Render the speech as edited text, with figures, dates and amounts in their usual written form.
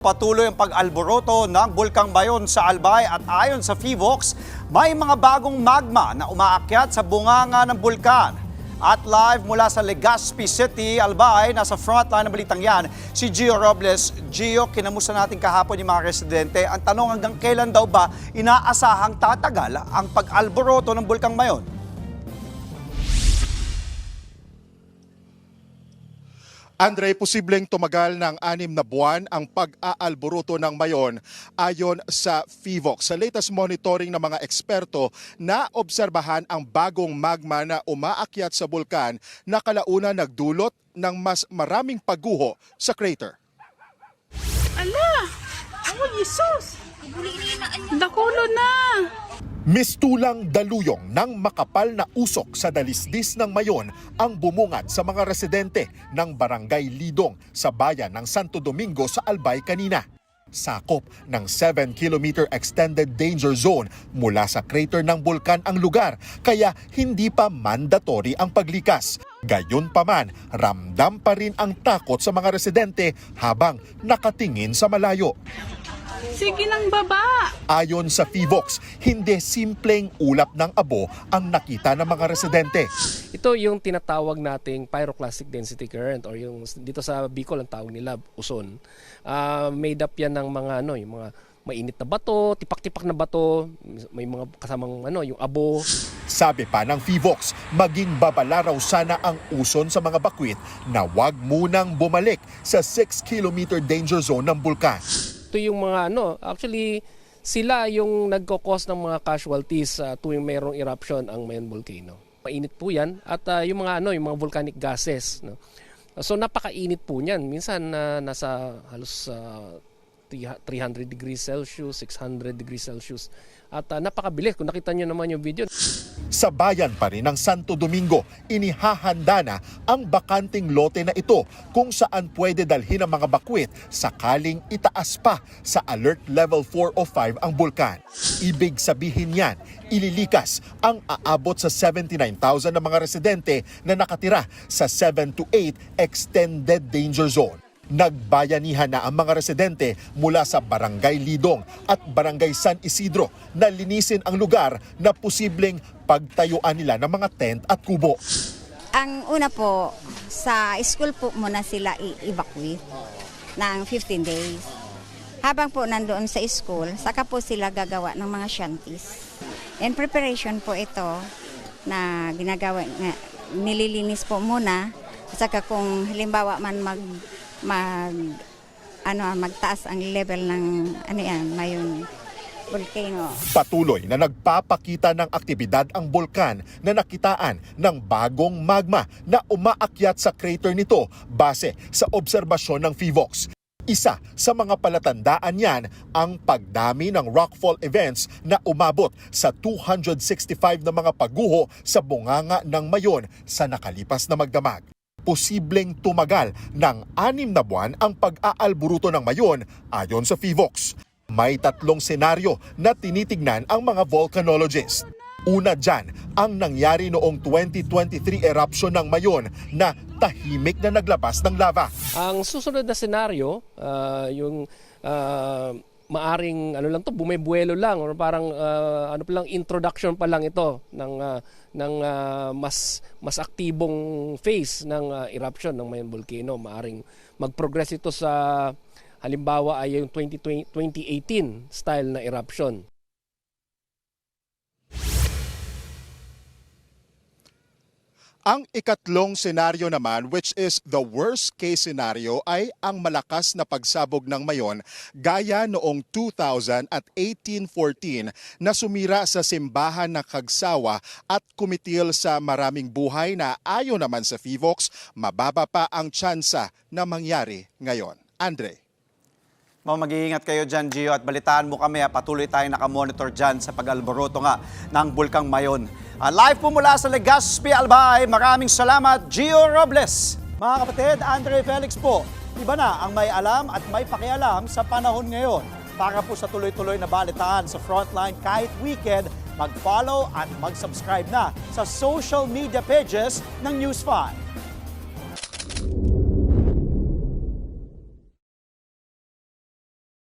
Patuloy ang pag-alboroto ng Bulkang Mayon sa Albay at ayon sa PHIVOX, may mga bagong magma na umaakyat sa bunganga ng bulkan. At live mula sa Legazpi City, Albay, nasa frontline ng balitang yan, si Gio Robles. Gio, kinamusta natin kahapon yung mga residente. Ang tanong, hanggang kailan daw ba inaasahang tatagal ang pag-alboroto ng Bulkang Mayon? Andre, posibleng tumagal ng 6 na buwan ang pag-aalboruto ng Mayon ayon sa PHIVOX. Sa latest monitoring ng mga eksperto, naobserbahan ang bagong magma na umaakyat sa bulkan na kalauna nagdulot ng mas maraming pagguho sa crater. Ala! Oh, Jesus! Dakulo na! Mistulang daluyong ng makapal na usok sa dalisdis ng Mayon ang bumungad sa mga residente ng Barangay Lidong sa bayan ng Santo Domingo sa Albay kanina. Sakop ng 7-kilometer extended danger zone mula sa crater ng bulkan ang lugar, kaya hindi pa mandatory ang paglikas. Gayunpaman, ramdam pa rin ang takot sa mga residente habang nakatingin sa malayo. Sige ng baba! Ayon sa PHIVOX, hindi simpleng ulap ng abo ang nakita ng mga residente. Ito yung tinatawag nating pyroclastic density current or yung dito sa Bicol ang tawag nila uson. Made up yan ng mga yung mga mainit na bato, tipak-tipak na bato, may mga kasamang yung abo. Sabi pa ng PHIVOX, maging babala raw sana ang uson sa mga bakwit na wag munang bumalik sa 6-kilometer danger zone ng bulkan. Ito yung mga actually sila yung nagko-cause ng mga casualties tuwing mayroong eruption ang Mayon volcano. Mainit po yan at yung mga yung mga volcanic gases, no. So napakainit po niyan. Minsan nasa halos 300 degrees Celsius, 600 degrees Celsius. At napakabilis kung nakita niyo naman yung video. Sa bayan pa rin ng Santo Domingo, inihahanda na ang bakanting lote na ito kung saan pwede dalhin ang mga bakwit sakaling itaas pa sa alert level 4 o 5 ang bulkan. Ibig sabihin yan, ililikas ang aabot sa 79,000 na mga residente na nakatira sa 7 to 8 extended danger zone. Nagbayanihan na ang mga residente mula sa Barangay Lidong at Barangay San Isidro na linisin ang lugar na posibleng pagtayuan nila ng mga tent at kubo. Ang una po, sa school po muna sila i-evacuate ng 15 days. Habang po nandoon sa school, saka po sila gagawa ng mga shanties. In preparation po ito na ginagawa, nililinis po muna, saka kung halimbawa man magtaas ang level ng Mayon volcano. Patuloy na nagpapakita ng aktibidad ang bulkan na nakitaan ng bagong magma na umaakyat sa crater nito base sa obserbasyon ng PHIVOX. Isa sa mga palatandaan yan ang pagdami ng rockfall events na umabot sa 265 na mga pagguho sa bunganga ng Mayon sa nakalipas na magdamag. Posibleng tumagal ng 6 na buwan ang pag-aalboruto ng Mayon ayon sa PHIVOX. May 3 senaryo na tinitignan ang mga volcanologists. Una dyan, ang nangyari noong 2023 eruption ng Mayon na tahimik na naglabas ng lava. Ang susunod na senaryo, yung maaring bumibuelo lang or parang introduction pa lang ito ng mas aktibong phase ng eruption ng Mayon volcano. Maaring mag-progress ito sa halimbawa ay yung 2018 style na eruption. Ang ikatlong senaryo naman, which is the worst case scenario, ay ang malakas na pagsabog ng Mayon gaya noong 2000 at 1814 na sumira sa simbahan ng Kagsawa at kumitil sa maraming buhay na ayon naman sa PHIVOX, mababa pa ang tsansa na mangyari ngayon. Andre. Mag-iingat kayo dyan, Gio, at balitaan mo kami. Patuloy tayong nakamonitor dyan sa pag-alboroto nga ng Bulkang Mayon. Live po mula sa Legazpi, Albay. Maraming salamat, Gio Robles. Mga kapatid, Andre Felix po. Iba na ang may alam at may pakialam sa panahon ngayon. Para po sa tuloy-tuloy na balitaan sa Frontline kahit weekend, mag-follow at mag-subscribe na sa social media pages ng News 5.